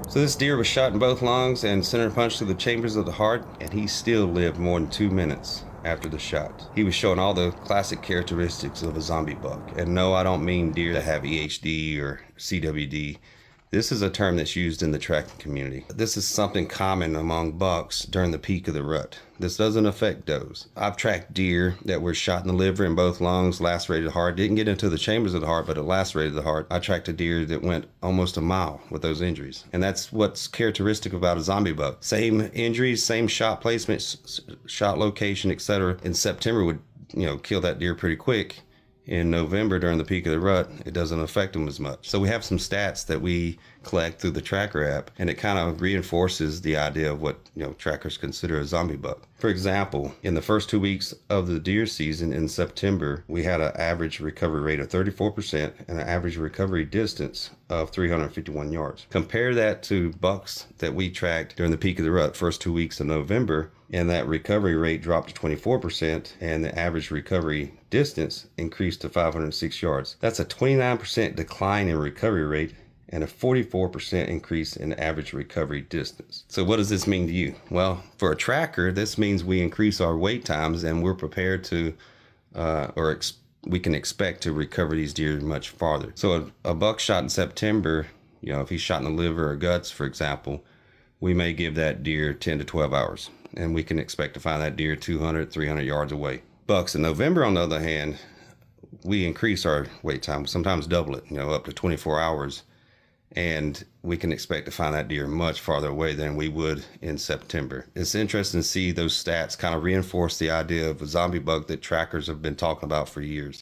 So this deer was shot in both lungs and center punched through the chambers of the heart, and he still lived more than 2 minutes after the shot. He was showing all the classic characteristics of a zombie buck. And no, I don't mean deer that have EHD or CWD. This is a term that's used in the tracking community. This is something common among bucks during the peak of the rut. This doesn't affect does. I've tracked deer that were shot in the liver and both lungs, lacerated the heart, didn't get into the chambers of the heart, but it lacerated the heart. I tracked a deer that went almost a mile with those injuries. And that's what's characteristic about a zombie buck. Same injuries, same shot placement, shot location, etc. In September would, kill that deer pretty quick. In November, during the peak of the rut, it doesn't affect them as much. So we have some stats that we collect through the TRAKR app, and it kind of reinforces the idea of what trackers consider a zombie buck. For example, in the first 2 weeks of the deer season in September, we had an average recovery rate of 34% and an average recovery distance of 351 yards. Compare that to bucks that we tracked during the peak of the rut, first 2 weeks of November, and that recovery rate dropped to 24%, and the average recovery distance increased to 506 yards. That's a 29% decline in recovery rate and a 44% increase in average recovery distance. So what does this mean to you? Well, for a tracker, this means we increase our wait times, and we're prepared to, we can expect to recover these deer much farther. So a buck shot in September, if he's shot in the liver or guts, for example, we may give that deer 10 to 12 hours. And we can expect to find that deer 200, 300 yards away. Bucks in November, on the other hand, we increase our wait time, sometimes double it, up to 24 hours. And we can expect to find that deer much farther away than we would in September. It's interesting to see those stats kind of reinforce the idea of a zombie buck that trackers have been talking about for years.